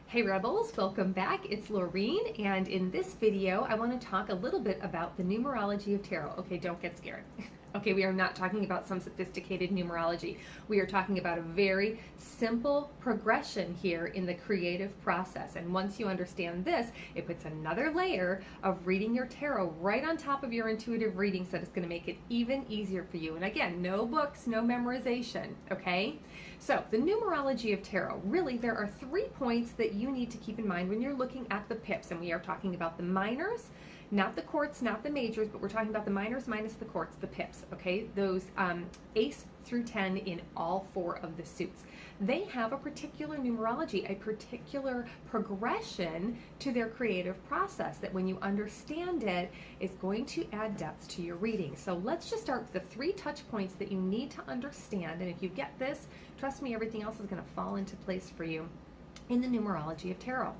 Hey Rebels, welcome back. It's Laureen, and in this video, I want to talk a little bit about the numerology of tarot. Okay, don't get scared. Okay, we are not talking about some sophisticated numerology. We are talking about a very simple progression here in the creative process. And once you understand this, it puts another layer of reading your tarot right on top of your intuitive readings that is going to make it even easier for you. And again, no books, no memorization, okay? So the numerology of tarot, really there are 3 points that you need to keep in mind when you're looking at the pips. And we are talking about the minors, not the quarts, not the majors, but we're talking about the minors minus the quarts, the pips, okay? Those ace through 10 in all 4 of the suits. They have a particular numerology, a particular progression to their creative process that when you understand it, is going to add depth to your reading. So let's just start with the 3 touch points that you need to understand. And if you get this, trust me, everything else is going to fall into place for you in the numerology of tarot.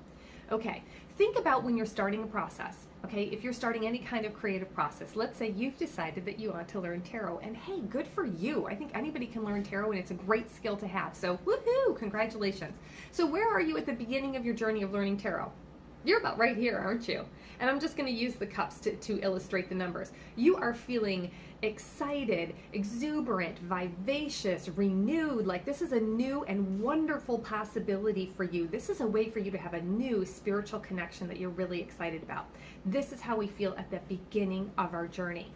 Okay, think about when you're starting a process, okay? If you're starting any kind of creative process, let's say you've decided that you want to learn tarot, and hey, good for you. I think anybody can learn tarot, and it's a great skill to have. So woohoo, congratulations. So where are you at the beginning of your journey of learning tarot? You're about right here, aren't you? And I'm just going to use the cups to illustrate the numbers. You are feeling excited, exuberant, vivacious, renewed, like this is a new and wonderful possibility for you. This is a way for you to have a new spiritual connection that you're really excited about. This is how we feel at the beginning of our journey.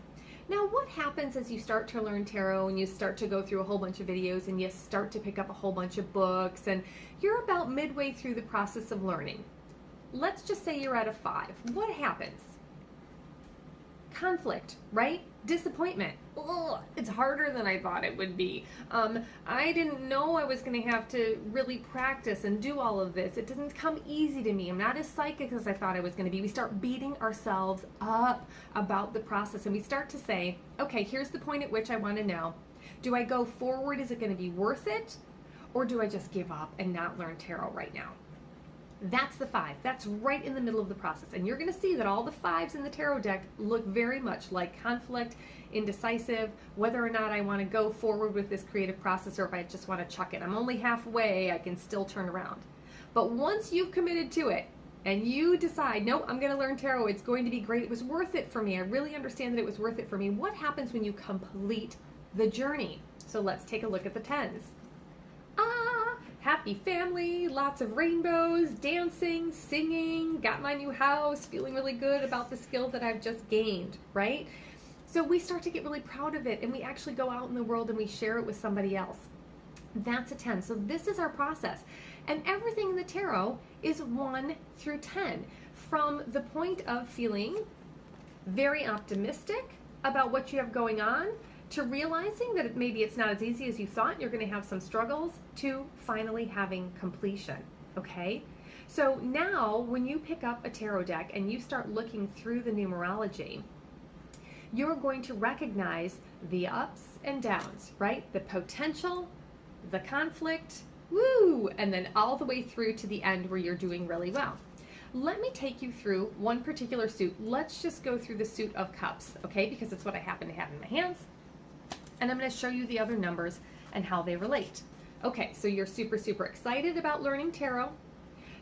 Now, what happens as you start to learn tarot and you start to go through a whole bunch of videos and you start to pick up a whole bunch of books and you're about midway through the process of learning? Let's just say you're at a 5. What happens? Conflict, right? Disappointment. Ugh, it's harder than I thought it would be. I didn't know I was going to have to really practice and do all of this. It doesn't come easy to me. I'm not as psychic as I thought I was going to be. We start beating ourselves up about the process and we start to say, okay, here's the point at which I want to know. Do I go forward? Is it going to be worth it? Or do I just give up and not learn tarot right now? That's the 5. That's right in the middle of the process. And you're going to see that all the 5s in the tarot deck look very much like conflict, indecisive, whether or not I want to go forward with this creative process or if I just want to chuck it. I'm only halfway, I can still turn around. But once you've committed to it and you decide, nope, I'm going to learn tarot, it's going to be great, it was worth it for me, I really understand that it was worth it for me, what happens when you complete the journey? So let's take a look at the 10s. Happy family, lots of rainbows, dancing, singing, got my new house, feeling really good about the skill that I've just gained, right? So we start to get really proud of it and we actually go out in the world and we share it with somebody else. That's a 10. So this is our process. And everything in the tarot is 1 through 10. From the point of feeling very optimistic about what you have going on, to realizing that maybe it's not as easy as you thought, you're going to have some struggles, to finally having completion, okay? So now when you pick up a tarot deck and you start looking through the numerology, you're going to recognize the ups and downs, right? The potential, the conflict, woo, and then all the way through to the end where you're doing really well. Let me take you through one particular suit. Let's just go through the suit of cups, okay? Because it's what I happen to have in my hands. And I'm going to show you the other numbers and how they relate. Okay, so you're super, super excited about learning tarot.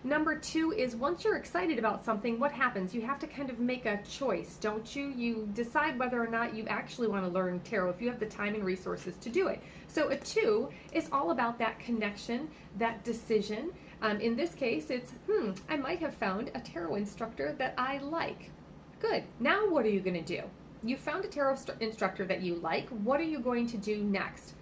Number 2 is once you're excited about something, what happens? You have to kind of make a choice, don't you? You decide whether or not you actually want to learn tarot if you have the time and resources to do it. So a 2 is all about that connection, that decision. In this case, it's, I might have found a tarot instructor that I like. Good. Now what are you going to do? You found a tarot instructor that you like. What are you going to do next?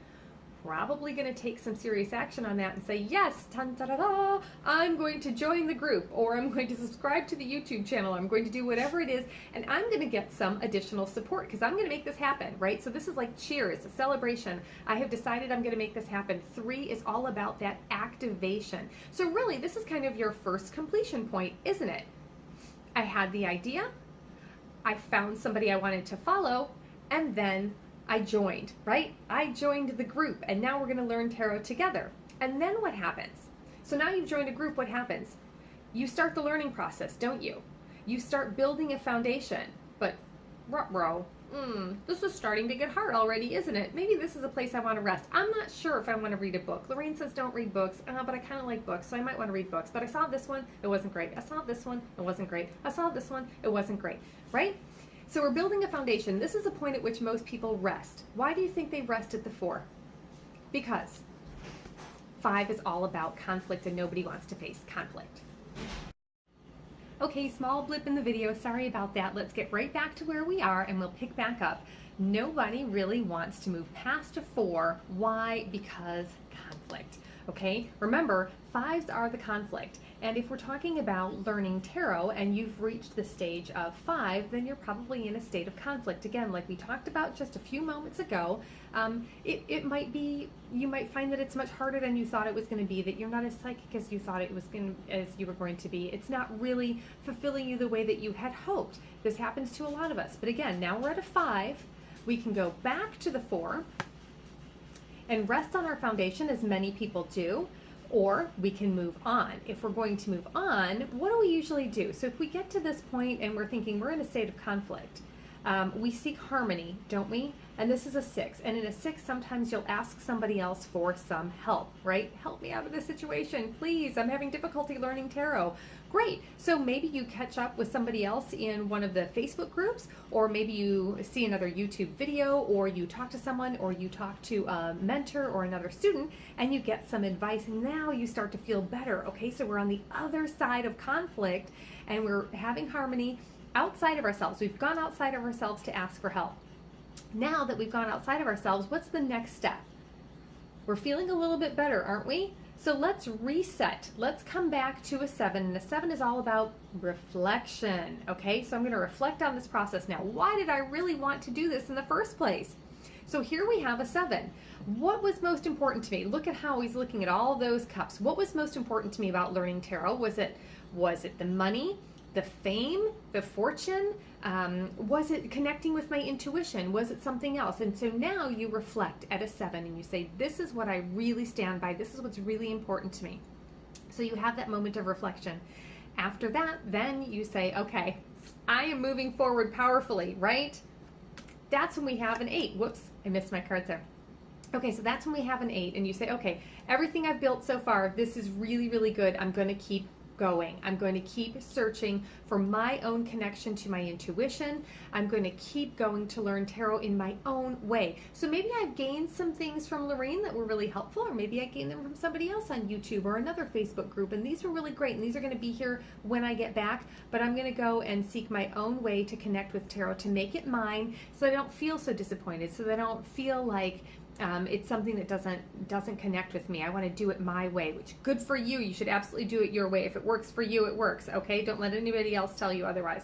Probably going to take some serious action on that and say, yes, ta-da-da-da, I'm going to join the group, or I'm going to subscribe to the YouTube channel. I'm going to do whatever it is, and I'm going to get some additional support because I'm going to make this happen, right? So this is like cheers, a celebration. I have decided I'm going to make this happen. 3 is all about that activation. So really, this is kind of your first completion point, isn't it? I had the idea. I found somebody I wanted to follow, and then I joined, right? I joined the group, and now we're going to learn tarot together. And then what happens? So now you've joined a group, what happens? You start the learning process, don't you? You start building a foundation, but ruh-roh, this is starting to get hard already, isn't it? Maybe this is a place I want to rest. I'm not sure if I want to read a book. Lorraine says don't read books, but I kind of like books, so I might want to read books. But I saw this one, it wasn't great. I saw this one, it wasn't great. I saw this one, it wasn't great, right? So we're building a foundation. This is a point at which most people rest. Why do you think they rest at the 4? Because 5 is all about conflict and nobody wants to face conflict. Okay, small blip in the video, sorry about that. Let's get right back to where we are and we'll pick back up. Nobody really wants to move past a 4. Why? Because conflict. Okay, remember, 5s are the conflict. And if we're talking about learning tarot and you've reached the stage of 5, then you're probably in a state of conflict. Again, like we talked about just a few moments ago, it might be, you might find that it's much harder than you thought it was going to be, that you're not as psychic as you thought it was as you were going to be. It's not really fulfilling you the way that you had hoped. This happens to a lot of us. But again, now we're at a 5. We can go back to the 4 and rest on our foundation, as many people do, or we can move on. If we're going to move on, what do we usually do? So if we get to this point and we're thinking we're in a state of conflict, we seek harmony, don't we? And this is a 6. And in a 6, sometimes you'll ask somebody else for some help, right? Help me out of this situation, please. I'm having difficulty learning tarot. Great. So maybe you catch up with somebody else in one of the Facebook groups, or maybe you see another YouTube video, or you talk to someone, or you talk to a mentor or another student, and you get some advice, and now you start to feel better. Okay, so we're on the other side of conflict, and we're having harmony outside of ourselves. We've gone outside of ourselves to ask for help. Now that we've gone outside of ourselves, what's the next step? We're feeling a little bit better, aren't we? So let's reset. Let's come back to a 7. And a 7 is all about reflection. Okay, so I'm going to reflect on this process now. Why did I really want to do this in the first place? So here we have a 7. What was most important to me? Look at how he's looking at all those cups. What was most important to me about learning tarot? Was it the money, the fame, the fortune? Was it connecting with my intuition? Was it something else? And so now you reflect at a 7 and you say, this is what I really stand by. This is what's really important to me. So you have that moment of reflection. After that, then you say, okay, I am moving forward powerfully, right? That's when we have an 8. Whoops, I missed my cards there. Okay, so that's when we have an 8 and you say, okay, everything I've built so far, this is really, really good. I'm going to keep going. I'm going to keep searching for my own connection to my intuition. I'm going to keep going to learn tarot in my own way. So maybe I've gained some things from Lorraine that were really helpful, or maybe I gained them from somebody else on YouTube or another Facebook group, and these were really great, and these are going to be here when I get back, but I'm going to go and seek my own way to connect with tarot, to make it mine, so I don't feel so disappointed, so that I don't feel like it's something that doesn't connect with me. I want to do it my way, which good for you. You should absolutely do it your way. If it works for you, it works. Okay, don't let anybody else tell you otherwise.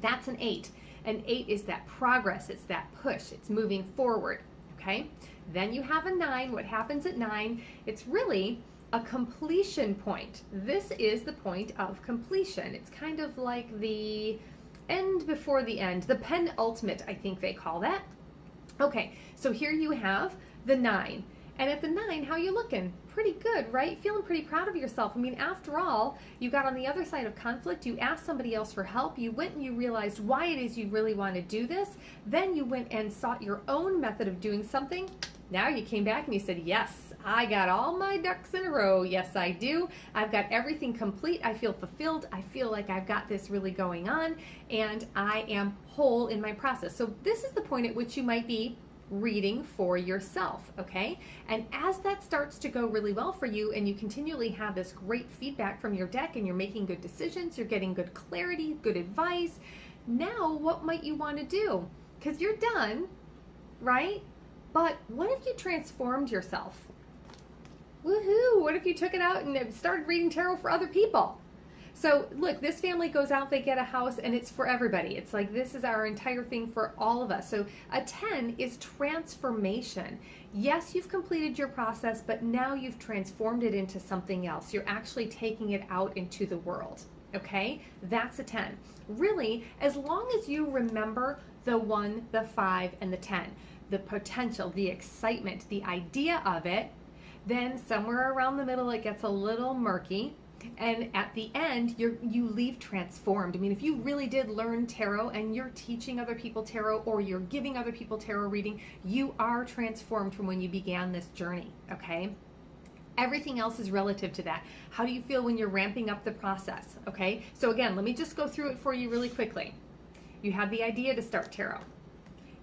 That's an 8. An 8 is that progress. It's that push. It's moving forward. Okay. Then you have a 9. What happens at 9? It's really a completion point. This is the point of completion. It's kind of like the end before the end, the penultimate, I think they call that. Okay, so here you have the 9. And at the 9, how are you looking? Pretty good, right? Feeling pretty proud of yourself. I mean, after all, you got on the other side of conflict. You asked somebody else for help. You went and you realized why it is you really want to do this. Then you went and sought your own method of doing something. Now you came back and you said, yes, I got all my ducks in a row. Yes, I do. I've got everything complete. I feel fulfilled. I feel like I've got this really going on, and I am whole in my process. So this is the point at which you might be reading for yourself, okay? And as that starts to go really well for you and you continually have this great feedback from your deck and you're making good decisions, you're getting good clarity, good advice, now what might you want to do? Because you're done, right? But what if you transformed yourself? Woohoo! What if you took it out and started reading tarot for other people? So look, this family goes out, they get a house, and it's for everybody. It's like this is our entire thing for all of us. So a 10 is transformation. Yes, you've completed your process, but now you've transformed it into something else. You're actually taking it out into the world, okay? That's a 10. Really, as long as you remember the 1, the 5, and the 10, the potential, the excitement, the idea of it, then somewhere around the middle it gets a little murky. And at the end, you leave transformed. I mean, if you really did learn tarot and you're teaching other people tarot or you're giving other people tarot reading, you are transformed from when you began this journey, okay? Everything else is relative to that. How do you feel when you're ramping up the process, okay? So again, let me just go through it for you really quickly. You had the idea to start tarot.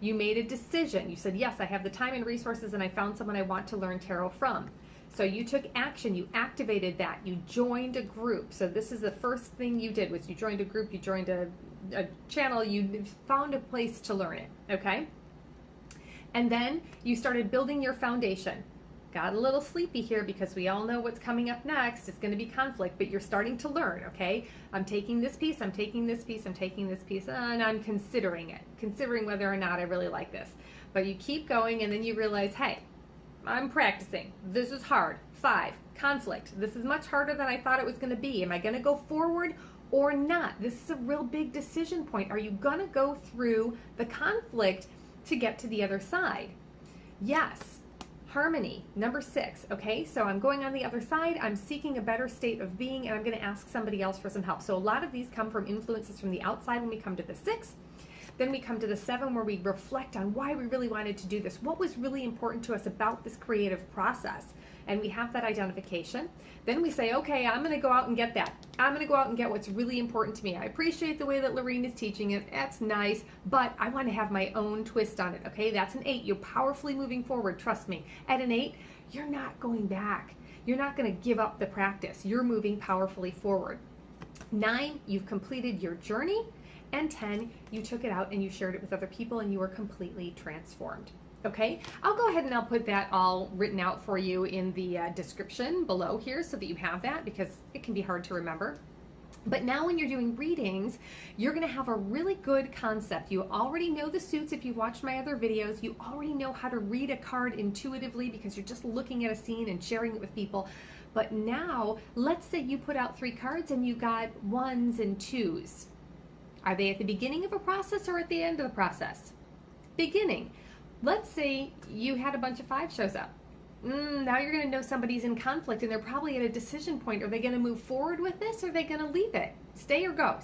You made a decision. You said, yes, I have the time and resources and I found someone I want to learn tarot from. So you took action, you activated that, you joined a group. So this is the first thing you did, was you joined a group, you joined a channel, you found a place to learn it, okay? And then you started building your foundation. Got a little sleepy here because we all know what's coming up next. It's going to be conflict, but you're starting to learn, okay? I'm taking this piece, I'm taking this piece, I'm taking this piece, and I'm considering it, considering whether or not I really like this. But you keep going and then you realize, hey, I'm practicing. This is hard. 5, conflict. This is much harder than I thought it was going to be. Am I going to go forward or not? This is a real big decision point. Are you going to go through the conflict to get to the other side? Yes. Harmony, number 6, okay? So I'm going on the other side, I'm seeking a better state of being, and I'm going to ask somebody else for some help. So a lot of these come from influences from the outside when we come to the 6. Then we come to the 7 where we reflect on why we really wanted to do this. What was really important to us about this creative process? And we have that identification. Then we say, okay, I'm going to go out and get that. I'm going to go out and get what's really important to me. I appreciate the way that Lorene is teaching it. That's nice, but I want to have my own twist on it, okay? That's an 8. You're powerfully moving forward, trust me. At an 8, you're not going back. You're not going to give up the practice. You're moving powerfully forward. 9, you've completed your journey. And 10, you took it out and you shared it with other people and you were completely transformed. Okay, I'll go ahead and I'll put that all written out for you in the description below here so that you have that, because it can be hard to remember. But now when you're doing readings, you're going to have a really good concept. You already know the suits if you've watched my other videos. You already know how to read a card intuitively because you're just looking at a scene and sharing it with people. But now, let's say you put out 3 cards and you got 1s and 2s. Are they at the beginning of a process or at the end of the process? Beginning. Let's say you had a bunch of 5 shows up. Now you're going to know somebody's in conflict and they're probably at a decision point. Are they going to move forward with this or are they going to leave it? Stay or go,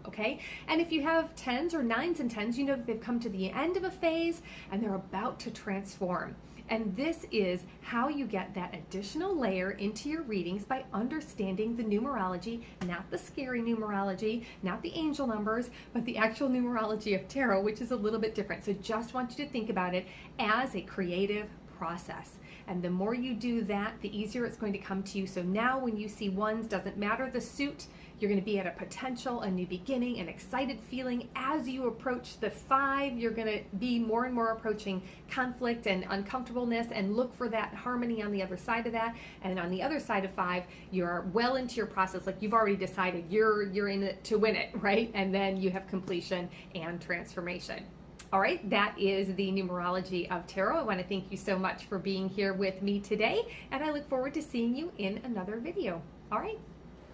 okay? And if you have 10s or 9s and 10s, you know that they've come to the end of a phase and they're about to transform. And this is how you get that additional layer into your readings, by understanding the numerology, not the scary numerology, not the angel numbers, but the actual numerology of tarot, which is a little bit different. So just want you to think about it as a creative process. And the more you do that, the easier it's going to come to you. So now when you see 1s, doesn't matter the suit, you're going to be at a potential, a new beginning, an excited feeling. As you approach the 5, you're going to be more and more approaching conflict and uncomfortableness, and look for that harmony on the other side of that. And on the other side of 5, you're well into your process, like you've already decided you're in it to win it, right? And then you have completion and transformation. All right, that is the numerology of tarot. I want to thank you so much for being here with me today, and I look forward to seeing you in another video. All right,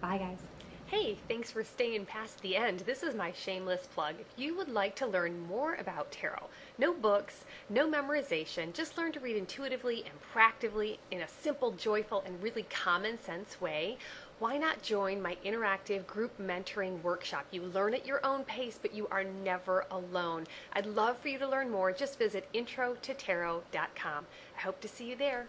bye guys. Hey, thanks for staying past the end. This is my shameless plug. If you would like to learn more about tarot, no books, no memorization, just learn to read intuitively and practically in a simple, joyful, and really common sense way, why not join my interactive group mentoring workshop? You learn at your own pace, but you are never alone. I'd love for you to learn more. Just visit intrototarot.com. I hope to see you there.